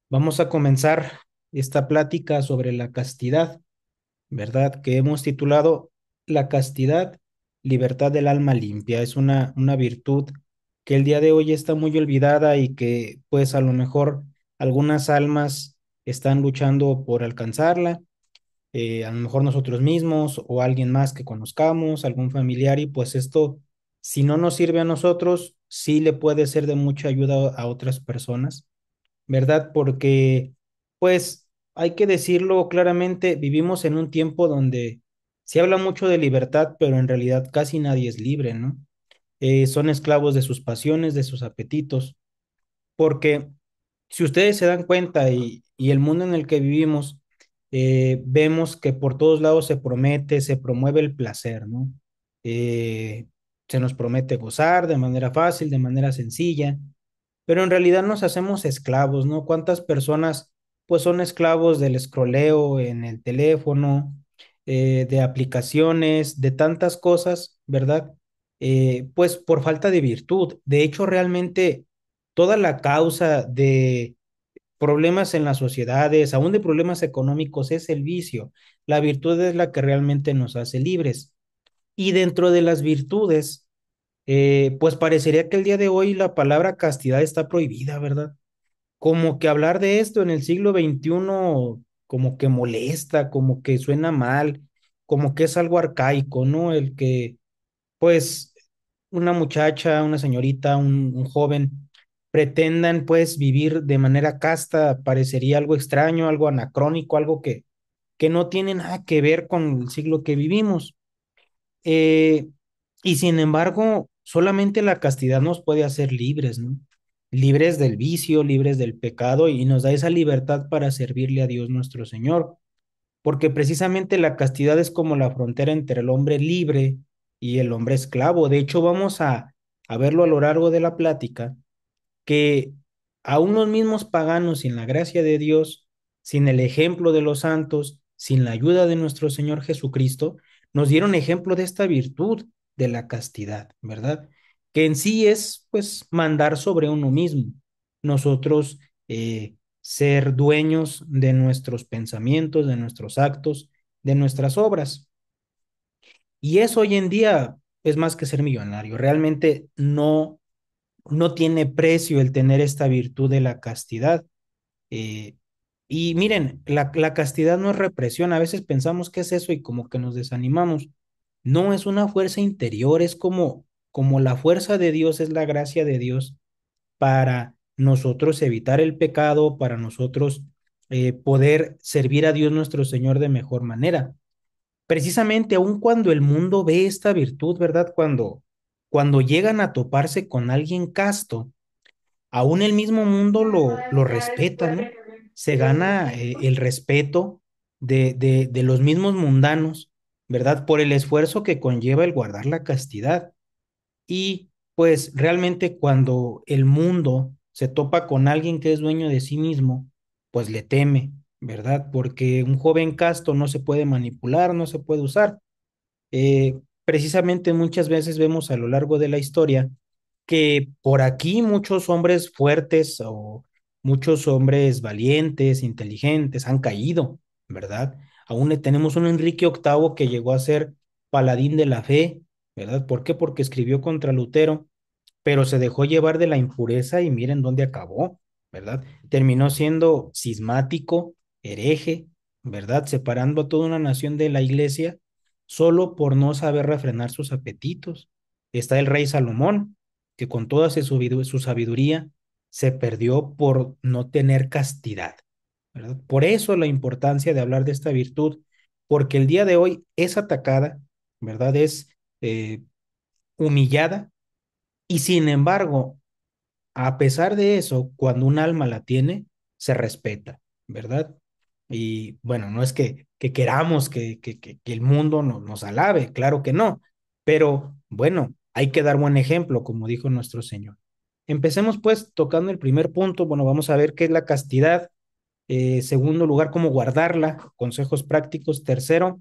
Vamos a comenzar esta plática sobre la castidad, ¿verdad? Que hemos titulado La castidad, libertad del alma limpia. Es una virtud que el día de hoy está muy olvidada y que pues a lo mejor algunas almas están luchando por alcanzarla, a lo mejor nosotros mismos o alguien más que conozcamos, algún familiar, y pues esto, si no nos sirve a nosotros, sí le puede ser de mucha ayuda a otras personas, ¿verdad? Porque, pues, hay que decirlo claramente, vivimos en un tiempo donde se habla mucho de libertad, pero en realidad casi nadie es libre, ¿no? Son esclavos de sus pasiones, de sus apetitos, porque si ustedes se dan cuenta y el mundo en el que vivimos, vemos que por todos lados se promete, se promueve el placer, ¿no? Eh, Se nos promete gozar de manera fácil, de manera sencilla, pero en realidad nos hacemos esclavos, ¿no? ¿Cuántas personas pues son esclavos del escroleo en el teléfono, de aplicaciones, de tantas cosas, ¿verdad? Pues por falta de virtud. De hecho, realmente toda la causa de problemas en las sociedades, aún de problemas económicos, es el vicio. La virtud es la que realmente nos hace libres. Y dentro de las virtudes, pues parecería que el día de hoy la palabra castidad está prohibida, ¿verdad? Como que hablar de esto en el siglo XXI como que molesta, como que suena mal, como que es algo arcaico, ¿no? El que, pues, una muchacha, una señorita, un joven pretendan, pues, vivir de manera casta, parecería algo extraño, algo anacrónico, algo que no tiene nada que ver con el siglo que vivimos. Eh, y sin embargo, solamente la castidad nos puede hacer libres, ¿no? Libres del vicio, libres del pecado y nos da esa libertad para servirle a Dios nuestro Señor, porque precisamente la castidad es como la frontera entre el hombre libre y el hombre esclavo. De hecho, vamos a verlo a lo largo de la plática, que aún los mismos paganos, sin la gracia de Dios, sin el ejemplo de los santos, sin la ayuda de nuestro Señor Jesucristo, nos dieron ejemplo de esta virtud de la castidad, ¿verdad? Que en sí es, pues, mandar sobre uno mismo. Nosotros ser dueños de nuestros pensamientos, de nuestros actos, de nuestras obras. Y eso hoy en día es más que ser millonario. Realmente no tiene precio el tener esta virtud de la castidad. Eh, y miren, la castidad no es represión. A veces pensamos que es eso y como que nos desanimamos. No, es una fuerza interior, es como la fuerza de Dios, es la gracia de Dios para nosotros evitar el pecado, para nosotros poder servir a Dios nuestro Señor de mejor manera. Precisamente aun cuando el mundo ve esta virtud, ¿verdad? Cuando llegan a toparse con alguien casto, aún el mismo mundo lo respeta, ¿no? Se gana el respeto de los mismos mundanos, ¿verdad? Por el esfuerzo que conlleva el guardar la castidad. Y pues realmente cuando el mundo se topa con alguien que es dueño de sí mismo, pues le teme, ¿verdad? Porque un joven casto no se puede manipular, no se puede usar. Precisamente muchas veces vemos a lo largo de la historia que por aquí muchos hombres fuertes o muchos hombres valientes, inteligentes, han caído, ¿verdad? Aún le tenemos un Enrique VIII que llegó a ser paladín de la fe, ¿verdad? ¿Por qué? Porque escribió contra Lutero, pero se dejó llevar de la impureza y miren dónde acabó, ¿verdad? Terminó siendo cismático, hereje, ¿verdad? Separando a toda una nación de la iglesia solo por no saber refrenar sus apetitos. Está el rey Salomón, que con toda su sabiduría se perdió por no tener castidad, ¿verdad? Por eso la importancia de hablar de esta virtud, porque el día de hoy es atacada, ¿verdad? Es humillada y sin embargo, a pesar de eso, cuando un alma la tiene, se respeta, ¿verdad? Y bueno, no es que queramos que el mundo nos alabe, claro que no, pero bueno, hay que dar buen ejemplo, como dijo nuestro Señor. Empecemos pues tocando el primer punto, bueno, vamos a ver qué es la castidad. Segundo lugar, cómo guardarla, consejos prácticos. Tercero,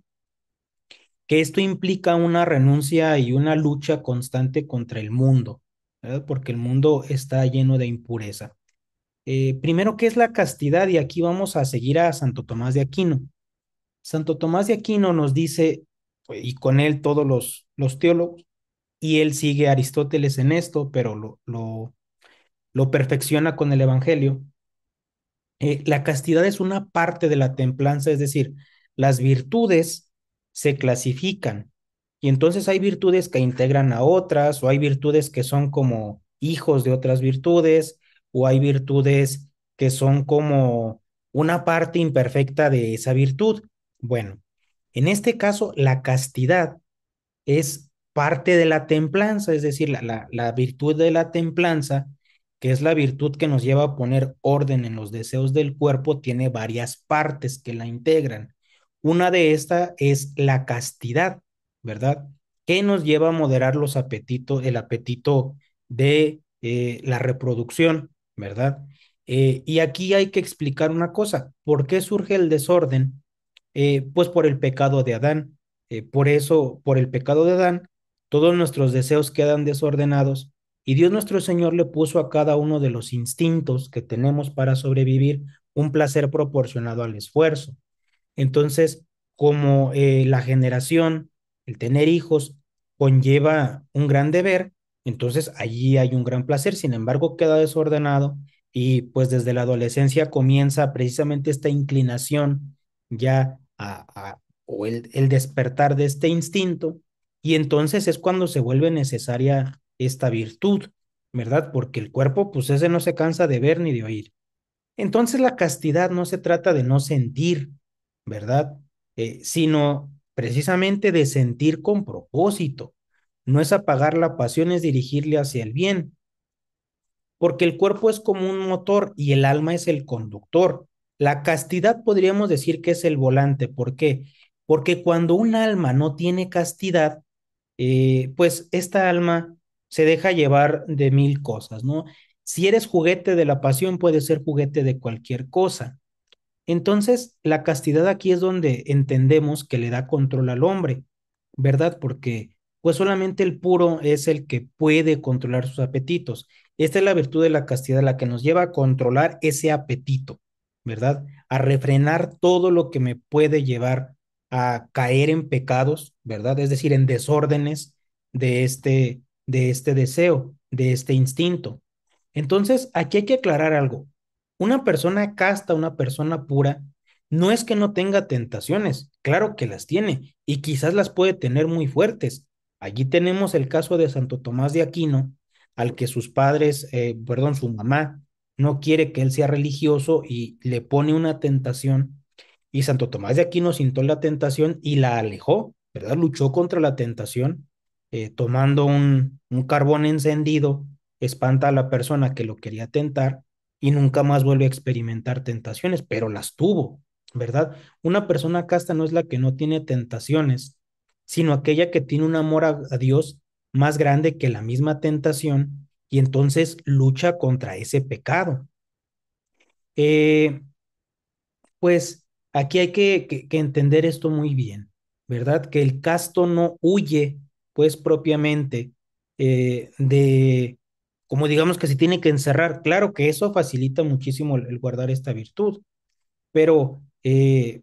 que esto implica una renuncia y una lucha constante contra el mundo, ¿verdad? Porque el mundo está lleno de impureza. Primero, ¿qué es la castidad? Y aquí vamos a seguir a Santo Tomás de Aquino. Santo Tomás de Aquino nos dice, y con él todos los teólogos, y él sigue a Aristóteles en esto, pero lo perfecciona con el Evangelio. La castidad es una parte de la templanza, es decir, las virtudes se clasifican y entonces hay virtudes que integran a otras o hay virtudes que son como hijos de otras virtudes o hay virtudes que son como una parte imperfecta de esa virtud. Bueno, en este caso, la castidad es parte de la templanza, es decir, la virtud de la templanza, que es la virtud que nos lleva a poner orden en los deseos del cuerpo, tiene varias partes que la integran. Una de estas es la castidad, ¿verdad? Que nos lleva a moderar los apetitos, el apetito de la reproducción, ¿verdad? Y aquí hay que explicar una cosa, ¿por qué surge el desorden? Pues por el pecado de Adán. Por eso, por el pecado de Adán, todos nuestros deseos quedan desordenados y Dios nuestro Señor le puso a cada uno de los instintos que tenemos para sobrevivir un placer proporcionado al esfuerzo. Entonces, como la generación, el tener hijos, conlleva un gran deber, entonces allí hay un gran placer, sin embargo, queda desordenado y pues desde la adolescencia comienza precisamente esta inclinación ya o el despertar de este instinto y entonces es cuando se vuelve necesaria esta virtud, ¿verdad? Porque el cuerpo, pues ese no se cansa de ver ni de oír. Entonces la castidad no se trata de no sentir, ¿verdad? Sino precisamente de sentir con propósito. No es apagar la pasión, es dirigirle hacia el bien, porque el cuerpo es como un motor y el alma es el conductor. La castidad podríamos decir que es el volante. ¿Por qué? Porque cuando un alma no tiene castidad, pues esta alma se deja llevar de mil cosas, ¿no? Si eres juguete de la pasión, puedes ser juguete de cualquier cosa. Entonces, la castidad aquí es donde entendemos que le da control al hombre, ¿verdad? Porque pues solamente el puro es el que puede controlar sus apetitos. Esta es la virtud de la castidad, la que nos lleva a controlar ese apetito, ¿verdad? A refrenar todo lo que me puede llevar a caer en pecados, ¿verdad? Es decir, en desórdenes de este deseo, de este instinto. Entonces, aquí hay que aclarar algo. Una persona casta, una persona pura, no es que no tenga tentaciones, claro que las tiene y quizás las puede tener muy fuertes. Allí tenemos el caso de Santo Tomás de Aquino, al que sus padres, perdón, su mamá no quiere que él sea religioso y le pone una tentación y Santo Tomás de Aquino sintió la tentación y la alejó, ¿verdad? Luchó contra la tentación, tomando un carbón encendido, espanta a la persona que lo quería tentar y nunca más vuelve a experimentar tentaciones, pero las tuvo, ¿verdad? Una persona casta no es la que no tiene tentaciones, sino aquella que tiene un amor a Dios más grande que la misma tentación y entonces lucha contra ese pecado. Eh, pues aquí hay que entender esto muy bien, ¿verdad? Que el casto no huye, pues propiamente como digamos que se tiene que encerrar. Claro que eso facilita muchísimo el guardar esta virtud, pero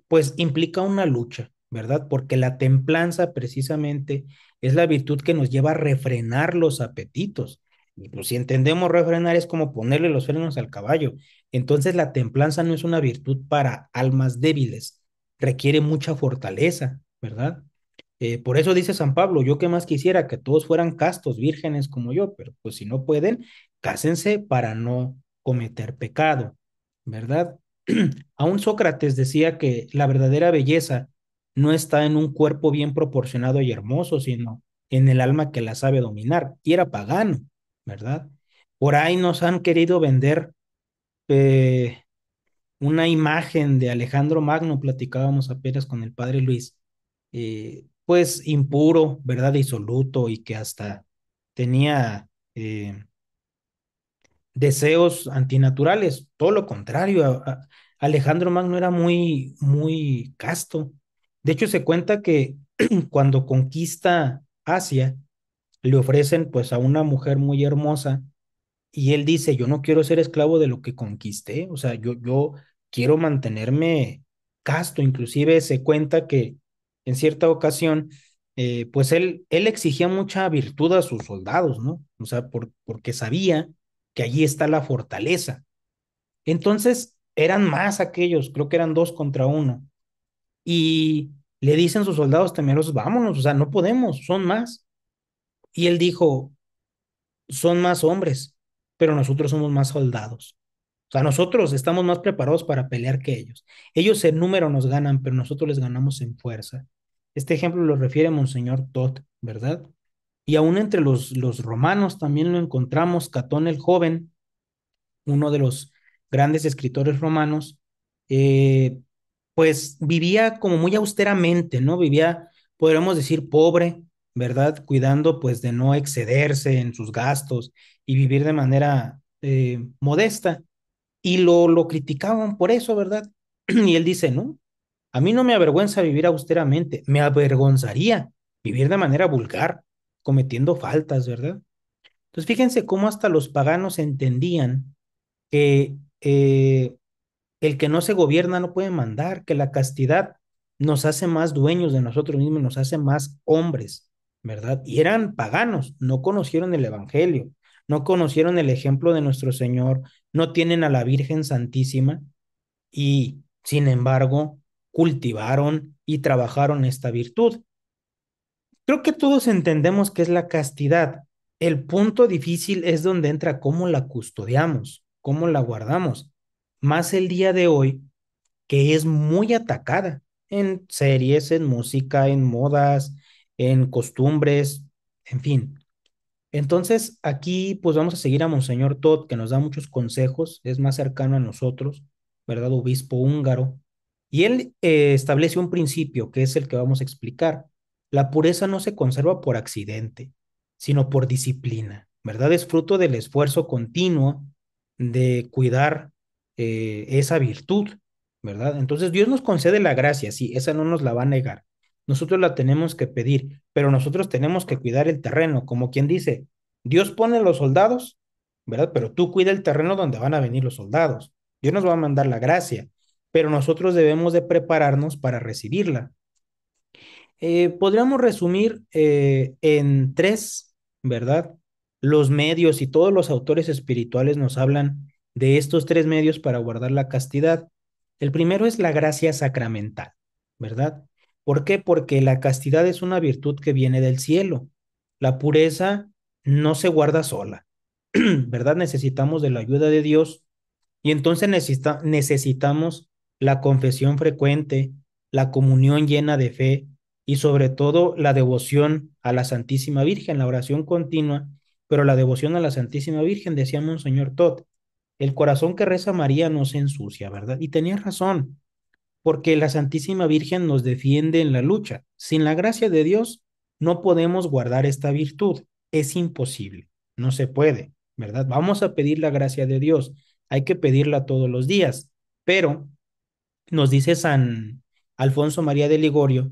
pues implica una lucha, ¿verdad? Porque la templanza precisamente es la virtud que nos lleva a refrenar los apetitos. Y pues si entendemos refrenar es como ponerle los frenos al caballo. Entonces la templanza no es una virtud para almas débiles, requiere mucha fortaleza, ¿verdad? Por eso dice San Pablo, yo que más quisiera que todos fueran castos, vírgenes como yo, pero pues si no pueden, cásense para no cometer pecado, ¿verdad? Aún Sócrates decía que la verdadera belleza no está en un cuerpo bien proporcionado y hermoso, sino en el alma que la sabe dominar. Y era pagano, ¿verdad? Por ahí nos han querido vender eh, una imagen de Alejandro Magno, platicábamos apenas con el padre Luis, pues impuro, ¿verdad? Disoluto y que hasta tenía deseos antinaturales, todo lo contrario, Alejandro Magno era muy, muy casto. De hecho, se cuenta que cuando conquista Asia, le ofrecen pues a una mujer muy hermosa y él dice, yo no quiero ser esclavo de lo que conquisté, o sea, yo quiero mantenerme casto. Inclusive se cuenta que en cierta ocasión, pues él exigía mucha virtud a sus soldados, ¿no? O sea, porque sabía que allí está la fortaleza. Entonces, eran más aquellos, creo que eran dos contra uno, y le dicen sus soldados temerosos, vámonos, o sea, no podemos, son más. Y él dijo, son más hombres, pero nosotros somos más soldados. O sea, nosotros estamos más preparados para pelear que ellos. Ellos en número nos ganan, pero nosotros les ganamos en fuerza. Este ejemplo lo refiere Monseñor Todd, ¿verdad? Y aún entre los romanos también lo encontramos, Catón el joven, uno de los grandes escritores romanos, eh, pues vivía como muy austeramente, ¿no? Vivía, podríamos decir, pobre, ¿verdad? Cuidando pues de no excederse en sus gastos y vivir de manera modesta. Y lo criticaban por eso, ¿verdad? Y él dice, no, a mí no me avergüenza vivir austeramente, me avergonzaría vivir de manera vulgar, cometiendo faltas, ¿verdad? Entonces fíjense cómo hasta los paganos entendían que el que no se gobierna no puede mandar, que la castidad nos hace más dueños de nosotros mismos, nos hace más hombres, ¿verdad? Y eran paganos, no conocieron el Evangelio, no conocieron el ejemplo de nuestro Señor, no tienen a la Virgen Santísima y, sin embargo, cultivaron y trabajaron esta virtud. Creo que todos entendemos qué es la castidad. El punto difícil es donde entra cómo la custodiamos, cómo la guardamos. Más el día de hoy, que es muy atacada en series, en música, en modas, en costumbres, en fin. Entonces, aquí pues vamos a seguir a Monseñor Todd, que nos da muchos consejos, es más cercano a nosotros, ¿verdad? Obispo húngaro. Y él establece un principio que es el que vamos a explicar. La pureza no se conserva por accidente, sino por disciplina, ¿verdad? Es fruto del esfuerzo continuo de cuidar esa virtud, ¿verdad? Entonces, Dios nos concede la gracia, sí, esa no nos la va a negar. Nosotros la tenemos que pedir, pero nosotros tenemos que cuidar el terreno, como quien dice, Dios pone los soldados, ¿verdad? Pero tú cuida el terreno donde van a venir los soldados. Dios nos va a mandar la gracia, pero nosotros debemos de prepararnos para recibirla. Podríamos resumir en tres, ¿verdad? Los medios y todos los autores espirituales nos hablan de estos tres medios para guardar la castidad. El primero es la gracia sacramental, ¿verdad? ¿Por qué? Porque la castidad es una virtud que viene del cielo. La pureza no se guarda sola, ¿verdad? Necesitamos de la ayuda de Dios y entonces necesitamos la confesión frecuente, la comunión llena de fe y sobre todo la devoción a la Santísima Virgen, la oración continua, pero la devoción a la Santísima Virgen, decía Monseñor Todd, el corazón que reza María no se ensucia, ¿verdad? Y tenía razón, porque la Santísima Virgen nos defiende en la lucha. Sin la gracia de Dios no podemos guardar esta virtud, es imposible, no se puede, ¿verdad? Vamos a pedir la gracia de Dios, hay que pedirla todos los días, pero nos dice San Alfonso María de Ligorio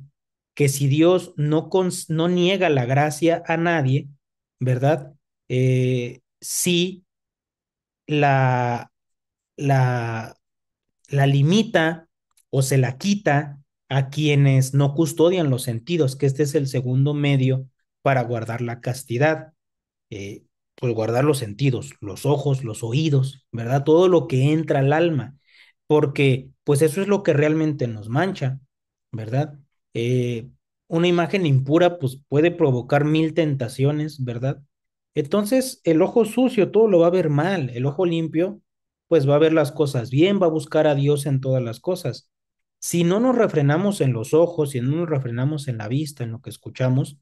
que si Dios no niega la gracia a nadie, ¿verdad? Sí la, la, la limita o se la quita a quienes no custodian los sentidos, que este es el segundo medio para guardar la castidad. eh, pues guardar los sentidos, los ojos, los oídos, ¿verdad? Todo lo que entra al alma, porque pues eso es lo que realmente nos mancha, ¿verdad? Eh, una imagen impura pues puede provocar mil tentaciones, ¿verdad? Entonces el ojo sucio todo lo va a ver mal, el ojo limpio pues va a ver las cosas bien, va a buscar a Dios en todas las cosas. Si no nos refrenamos en los ojos, si no nos refrenamos en la vista, en lo que escuchamos,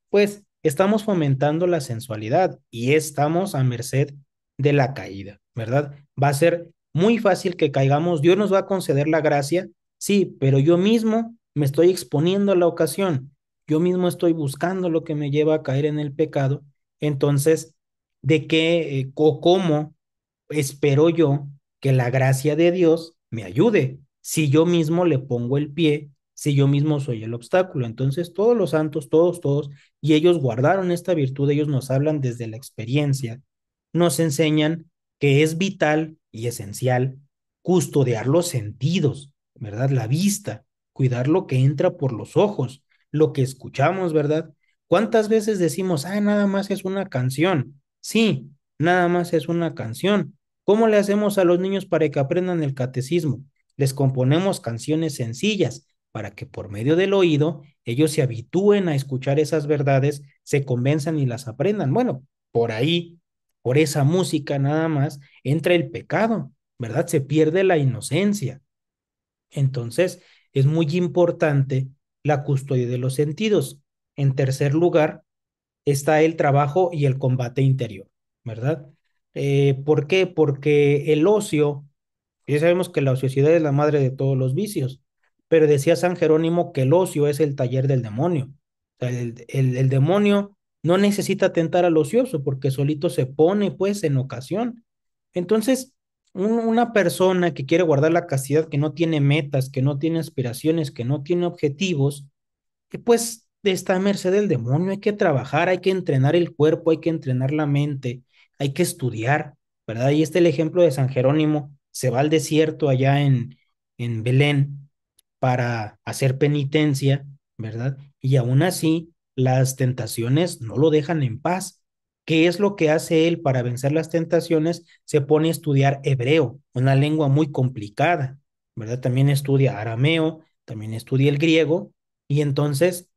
pues estamos fomentando la sensualidad y estamos a merced de la caída, ¿verdad? Va a ser muy fácil que caigamos, Dios nos va a conceder la gracia, sí, pero yo mismo me estoy exponiendo a la ocasión, yo mismo estoy buscando lo que me lleva a caer en el pecado, entonces, ¿de qué o cómo espero yo que la gracia de Dios me ayude si yo mismo le pongo el pie, si yo mismo soy el obstáculo? Entonces, todos los santos, todos, y ellos guardaron esta virtud, ellos nos hablan desde la experiencia nos enseñan que es vital y esencial custodiar los sentidos, ¿verdad? La vista, cuidar lo que entra por los ojos, lo que escuchamos, ¿verdad? ¿Cuántas veces decimos, ah, nada más es una canción? Sí, nada más es una canción. ¿Cómo le hacemos a los niños para que aprendan el catecismo? Les componemos canciones sencillas para que por medio del oído ellos se habitúen a escuchar esas verdades, se convenzan y las aprendan. Bueno, por ahí, por esa música nada más, entra el pecado, ¿verdad? Se pierde la inocencia. Entonces, es muy importante la custodia de los sentidos. En tercer lugar, está el trabajo y el combate interior, ¿verdad? ¿Por qué? Porque el ocio, ya sabemos que la ociosidad es la madre de todos los vicios, pero decía San Jerónimo que el ocio es el taller del demonio. O sea, el demonio no necesita tentar al ocioso porque solito se pone pues en ocasión. Entonces, una persona que quiere guardar la castidad, que no tiene metas, que no tiene aspiraciones, que no tiene objetivos, y pues está a merced del demonio, hay que trabajar, hay que entrenar el cuerpo, hay que entrenar la mente, hay que estudiar, ¿verdad? Y el ejemplo de San Jerónimo, se va al desierto allá en Belén para hacer penitencia, ¿verdad? Y aún así, las tentaciones no lo dejan en paz. ¿Qué es lo que hace él para vencer las tentaciones? Se pone a estudiar hebreo, una lengua muy complicada, ¿verdad? También estudia arameo, también estudia el griego, y entonces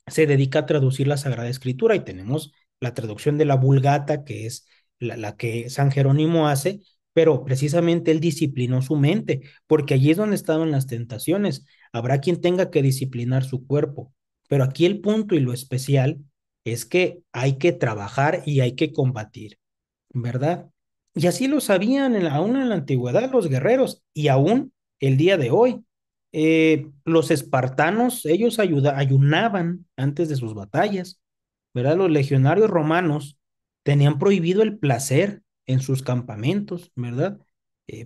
se dedica a traducir la Sagrada Escritura y tenemos la traducción de la Vulgata, que es la que San Jerónimo hace, pero precisamente él disciplinó su mente, porque allí es donde estaban las tentaciones. Habrá quien tenga que disciplinar su cuerpo, pero aquí el punto y lo especial es que hay que trabajar y hay que combatir, ¿verdad? Y así lo sabían aún en la antigüedad los guerreros y aún el día de hoy. Los espartanos, ellos ayunaban antes de sus batallas, ¿verdad? Los legionarios romanos tenían prohibido el placer en sus campamentos, ¿verdad?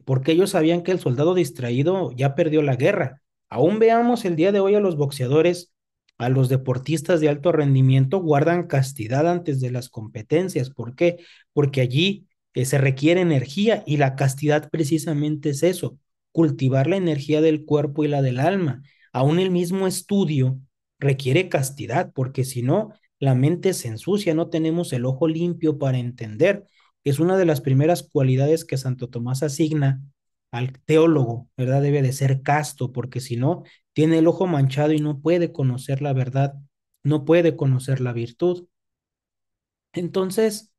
Porque ellos sabían que el soldado distraído ya perdió la guerra. Aún veamos el día de hoy a los boxeadores, a los deportistas de alto rendimiento, guardan castidad antes de las competencias. ¿Por qué? Porque allí se requiere energía y la castidad precisamente es eso, cultivar la energía del cuerpo y la del alma. Aún el mismo estudio requiere castidad, porque si no, la mente se ensucia, no tenemos el ojo limpio para entender. Es una de las primeras cualidades que Santo Tomás asigna al teólogo, ¿verdad? Debe de ser casto, porque si no, tiene el ojo manchado y no puede conocer la verdad, no puede conocer la virtud. Entonces,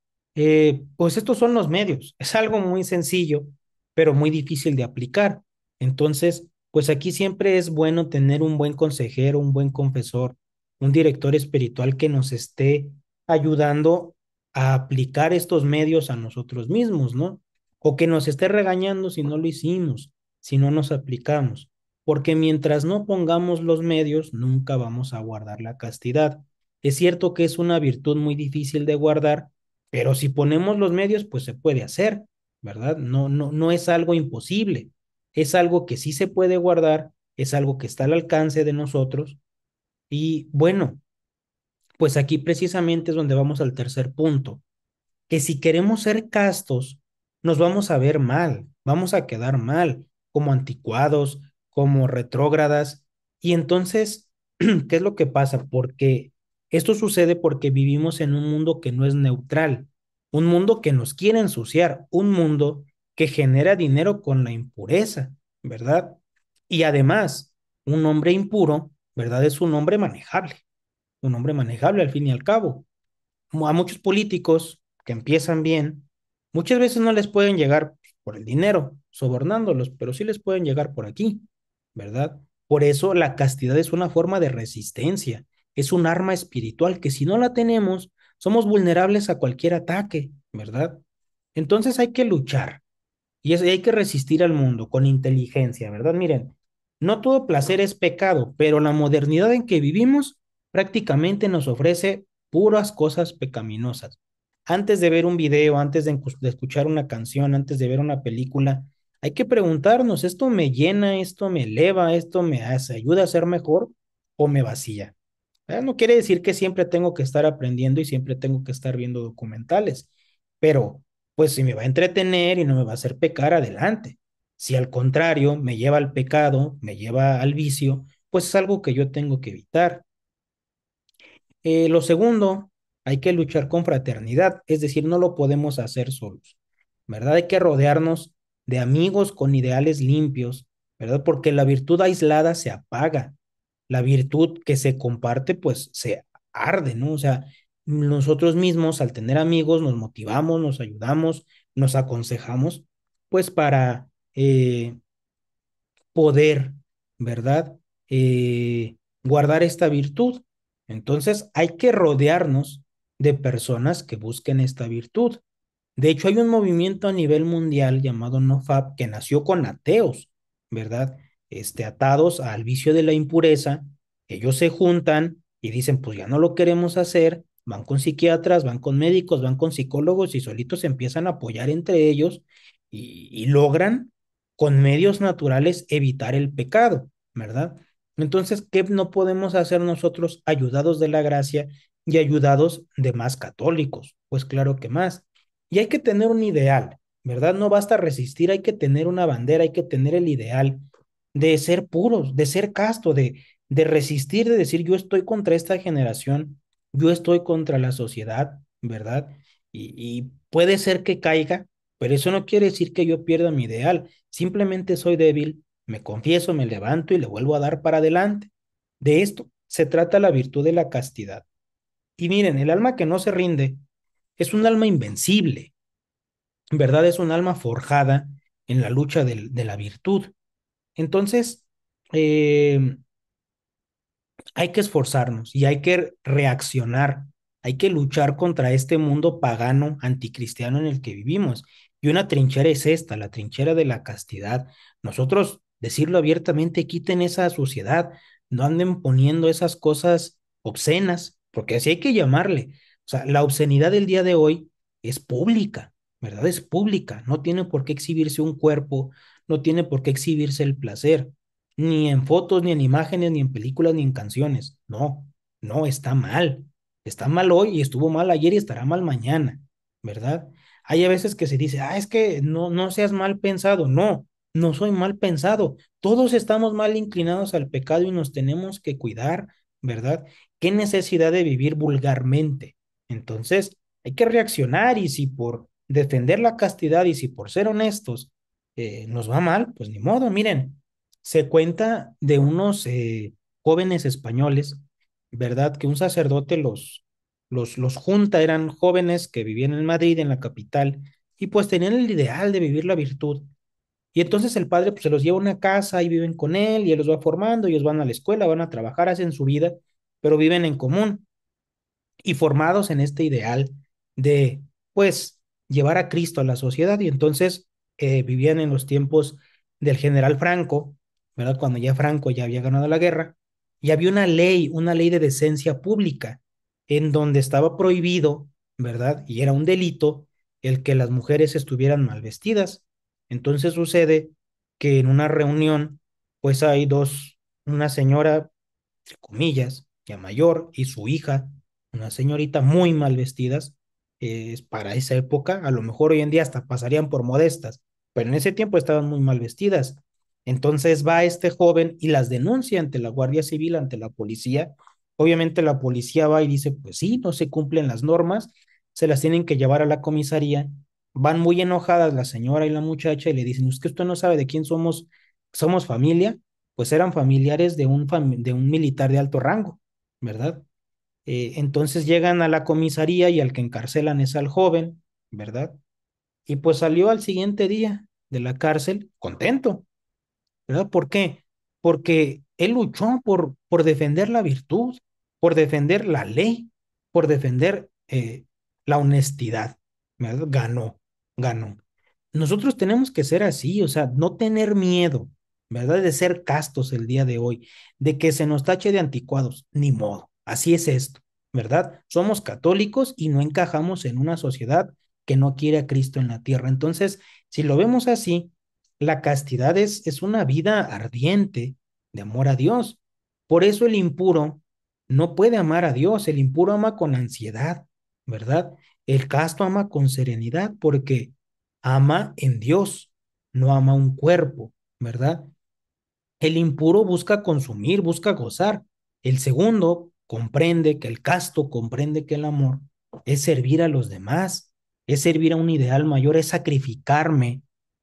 pues estos son los medios. Es algo muy sencillo, pero muy difícil de aplicar. Entonces, pues aquí siempre es bueno tener un buen consejero, un buen confesor, un director espiritual que nos esté ayudando a aplicar estos medios a nosotros mismos, ¿no? O que nos esté regañando si no lo hicimos, si no nos aplicamos. Porque mientras no pongamos los medios, nunca vamos a guardar la castidad. Es cierto que es una virtud muy difícil de guardar, pero si ponemos los medios, pues se puede hacer, ¿verdad? No es algo imposible. Es algo que sí se puede guardar, es algo que está al alcance de nosotros. Y bueno, pues aquí precisamente es donde vamos al tercer punto, que si queremos ser castos, nos vamos a ver mal, vamos a quedar mal, como anticuados, como retrógradas. Y entonces, ¿qué es lo que pasa? Porque esto sucede porque vivimos en un mundo que no es neutral, un mundo que nos quiere ensuciar, un mundo que genera dinero con la impureza, ¿verdad? Y además, un hombre impuro, ¿verdad? Es un hombre manejable al fin y al cabo a muchos políticos que empiezan bien, muchas veces no les pueden llegar por el dinero, sobornándolos, pero sí les pueden llegar por aquí, ¿verdad? Por eso la castidad es una forma de resistencia, es un arma espiritual que si no la tenemos, somos vulnerables a cualquier ataque, ¿verdad? Entonces hay que luchar, y hay que resistir al mundo con inteligencia, ¿verdad? Miren, no todo placer es pecado, pero la modernidad en que vivimos prácticamente nos ofrece puras cosas pecaminosas. Antes de ver un video, antes de escuchar una canción, antes de ver una película, hay que preguntarnos, ¿esto me llena, esto me eleva, esto me ayuda a ser mejor o me vacía? No quiere decir que siempre tengo que estar aprendiendo y siempre tengo que estar viendo documentales, pero pues si me va a entretener y no me va a hacer pecar, adelante. Si al contrario me lleva al pecado, me lleva al vicio, pues es algo que yo tengo que evitar. Lo segundo, hay que luchar con fraternidad, es decir, no lo podemos hacer solos, ¿verdad? Hay que rodearnos de amigos con ideales limpios, ¿verdad? Porque la virtud aislada se apaga, la virtud que se comparte, pues se arde, ¿no? O sea, nosotros mismos al tener amigos nos motivamos, nos ayudamos, nos aconsejamos, pues para poder, ¿verdad? Guardar esta virtud. Entonces hay que rodearnos de personas que busquen esta virtud. De hecho, hay un movimiento a nivel mundial llamado NoFap que nació con ateos, ¿verdad? Atados al vicio de la impureza. Ellos se juntan y dicen, pues ya no lo queremos hacer. Van con psiquiatras, van con médicos, van con psicólogos y solitos se empiezan a apoyar entre ellos y logran con medios naturales evitar el pecado, ¿verdad? Entonces, ¿qué no podemos hacer nosotros ayudados de la gracia y ayudados de más católicos? Pues claro que más. Y hay que tener un ideal, ¿verdad? No basta resistir, hay que tener una bandera, hay que tener el ideal de ser puros, de ser casto, de resistir, de decir yo estoy contra esta generación, yo estoy contra la sociedad, ¿verdad? Y puede ser que caiga, pero eso no quiere decir que yo pierda mi ideal, simplemente soy débil, me confieso, me levanto y le vuelvo a dar para adelante. De esto se trata la virtud de la castidad. Y miren, el alma que no se rinde es un alma invencible, en verdad es un alma forjada en la lucha de la virtud. Entonces, eh, hay que esforzarnos y hay que reaccionar, hay que luchar contra este mundo pagano, anticristiano en el que vivimos. Y una trinchera es esta, la trinchera de la castidad. Nosotros, decirlo abiertamente, quiten esa suciedad, no anden poniendo esas cosas obscenas, porque así hay que llamarle. O sea, la obscenidad del día de hoy es pública, ¿verdad? Es pública, no tiene por qué exhibirse un cuerpo, no tiene por qué exhibirse el placer ni en fotos, ni en imágenes, ni en películas, ni en canciones. No, no, está mal. Está mal hoy y estuvo mal ayer y estará mal mañana, ¿verdad? Hay a veces que se dice, es que no seas mal pensado. No, no soy mal pensado. Todos estamos mal inclinados al pecado y nos tenemos que cuidar, ¿verdad? ¿Qué necesidad de vivir vulgarmente? Entonces, hay que reaccionar y si por defender la castidad y si por ser honestos nos va mal, pues ni modo, miren. Se cuenta de unos jóvenes españoles, ¿verdad? Que un sacerdote los junta, eran jóvenes que vivían en Madrid, en la capital, y pues tenían el ideal de vivir la virtud. Y entonces el padre pues se los lleva a una casa y viven con él y él los va formando, ellos van a la escuela, van a trabajar, hacen su vida, pero viven en común y formados en este ideal de, pues, llevar a Cristo a la sociedad. Y entonces vivían en los tiempos del general Franco, ¿verdad? Cuando ya Franco ya había ganado la guerra, y había una ley de decencia pública, en donde estaba prohibido, ¿verdad? Y era un delito el que las mujeres estuvieran mal vestidas. Entonces sucede que en una reunión, pues hay una señora entre comillas, ya mayor, y su hija, una señorita muy mal vestidas, para esa época, a lo mejor hoy en día hasta pasarían por modestas, pero en ese tiempo estaban muy mal vestidas. Entonces va este joven y las denuncia ante la Guardia Civil, ante la policía. Obviamente la policía va y dice, pues sí, no se cumplen las normas, se las tienen que llevar a la comisaría. Van muy enojadas la señora y la muchacha y le dicen, es que usted no sabe de quién somos familia, pues eran familiares de un militar de alto rango, ¿verdad? Entonces llegan a la comisaría y al que encarcelan es al joven, ¿verdad? Y pues salió al siguiente día de la cárcel contento, ¿verdad? ¿Por qué? Porque él luchó por defender la virtud, por defender la ley, por defender la honestidad, ¿verdad? Ganó. Nosotros tenemos que ser así, o sea, no tener miedo, ¿verdad? De ser castos el día de hoy, de que se nos tache de anticuados, ni modo, así es esto, ¿verdad? Somos católicos y no encajamos en una sociedad que no quiere a Cristo en la tierra. Entonces, si lo vemos así, la castidad es una vida ardiente de amor a Dios. Por eso el impuro no puede amar a Dios, el impuro ama con ansiedad, ¿verdad? El casto ama con serenidad porque ama en Dios, no ama un cuerpo, ¿verdad? El impuro busca consumir, busca gozar. El segundo comprende que el casto comprende que el amor es servir a los demás, es servir a un ideal mayor, es sacrificarme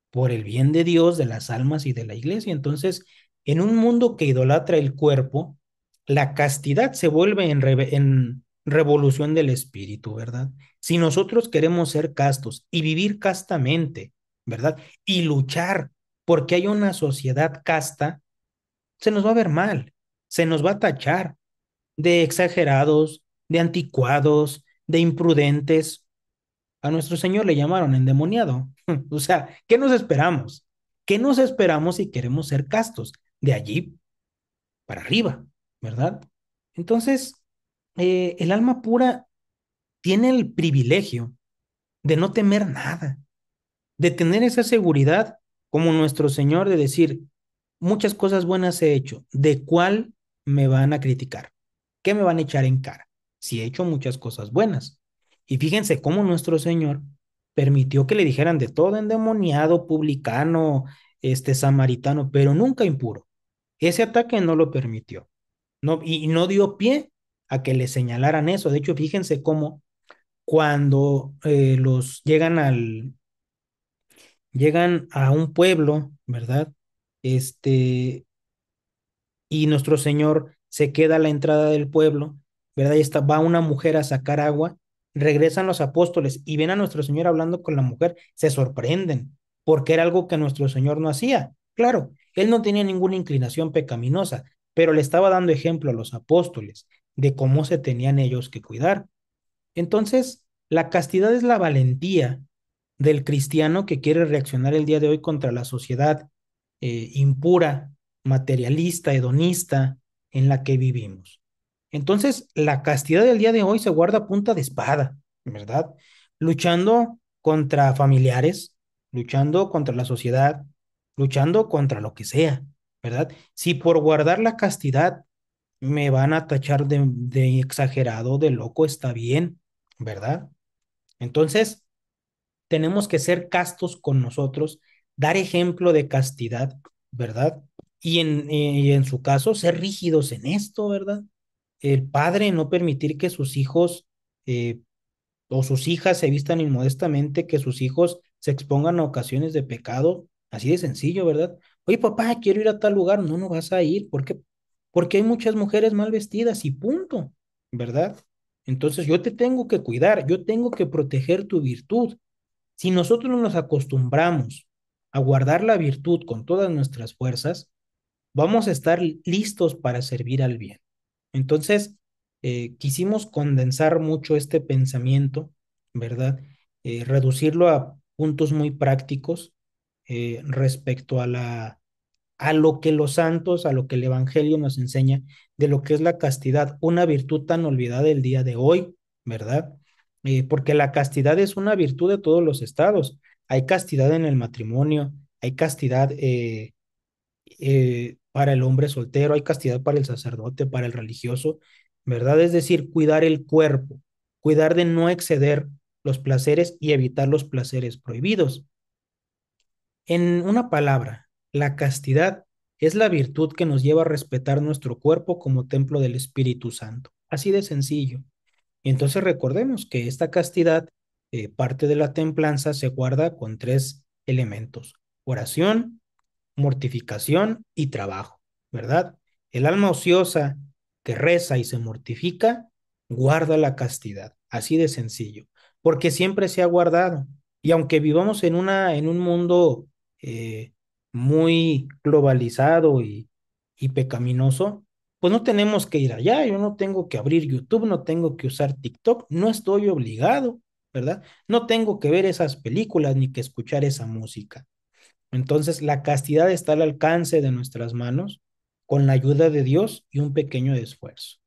por el bien de Dios, de las almas y de la iglesia. Entonces, en un mundo que idolatra el cuerpo, la castidad se vuelve en revolución del espíritu, ¿verdad? Si nosotros queremos ser castos y vivir castamente, ¿verdad? Y luchar porque hay una sociedad casta, se nos va a ver mal, se nos va a tachar de exagerados, de anticuados, de imprudentes. A nuestro Señor le llamaron endemoniado. O sea, ¿qué nos esperamos? ¿Qué nos esperamos si queremos ser castos? De allí para arriba, ¿verdad? Entonces, el alma pura tiene el privilegio de no temer nada, de tener esa seguridad como nuestro Señor de decir, muchas cosas buenas he hecho, ¿de cuál me van a criticar? ¿Qué me van a echar en cara? Si he hecho muchas cosas buenas. Y fíjense cómo nuestro Señor permitió que le dijeran de todo endemoniado, publicano, samaritano, pero nunca impuro. Ese ataque no lo permitió. No, y no dio pie a que le señalaran eso. De hecho, fíjense cómo cuando los llegan a un pueblo, ¿verdad? Este, y nuestro Señor se queda a la entrada del pueblo, ¿verdad? Y está, va una mujer a sacar agua, regresan los apóstoles y ven a nuestro Señor hablando con la mujer, se sorprenden, porque era algo que nuestro Señor no hacía. Claro, él no tenía ninguna inclinación pecaminosa, pero le estaba dando ejemplo a los apóstoles de cómo se tenían ellos que cuidar. Entonces, la castidad es la valentía del cristiano que quiere reaccionar el día de hoy contra la sociedad impura, materialista, hedonista en la que vivimos. Entonces, la castidad del día de hoy se guarda a punta de espada, ¿verdad? Luchando contra familiares, luchando contra la sociedad, luchando contra lo que sea, ¿verdad? Si por guardar la castidad me van a tachar de exagerado, de loco, está bien, ¿verdad? Entonces, tenemos que ser castos con nosotros, dar ejemplo de castidad, ¿verdad? Y en su caso, ser rígidos en esto, ¿verdad? El padre no permitir que sus hijos eh, o sus hijas se vistan inmodestamente, que sus hijos se expongan a ocasiones de pecado, así de sencillo, ¿verdad? Oye, papá, quiero ir a tal lugar, no, no vas a ir, ¿por qué? Porque hay muchas mujeres mal vestidas y punto, ¿verdad? Entonces yo te tengo que cuidar, yo tengo que proteger tu virtud. Si nosotros no nos acostumbramos a guardar la virtud con todas nuestras fuerzas, vamos a estar listos para servir al bien. Entonces, quisimos condensar mucho este pensamiento, ¿verdad? Reducirlo a puntos muy prácticos respecto a lo que los santos, a lo que el Evangelio nos enseña de lo que es la castidad, una virtud tan olvidada el día de hoy, ¿verdad? Porque la castidad es una virtud de todos los estados. Hay castidad en el matrimonio, hay castidad para el hombre soltero, hay castidad para el sacerdote, para el religioso, ¿verdad? Es decir, cuidar el cuerpo, cuidar de no exceder los placeres y evitar los placeres prohibidos. En una palabra, la castidad es la virtud que nos lleva a respetar nuestro cuerpo como templo del Espíritu Santo. Así de sencillo. Y entonces recordemos que esta castidad, parte de la templanza, se guarda con tres elementos: oración, mortificación y trabajo, ¿verdad? El alma ociosa que reza y se mortifica, guarda la castidad, así de sencillo, porque siempre se ha guardado. Y aunque vivamos en un mundo eh, muy globalizado y pecaminoso, pues no tenemos que ir allá, yo no tengo que abrir YouTube, no tengo que usar TikTok, no estoy obligado, ¿verdad? No tengo que ver esas películas ni que escuchar esa música. Entonces, la castidad está al alcance de nuestras manos con la ayuda de Dios y un pequeño esfuerzo.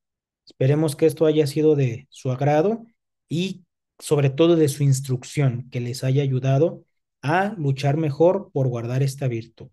Esperemos que esto haya sido de su agrado y sobre todo de su instrucción, que les haya ayudado a luchar mejor por guardar esta virtud.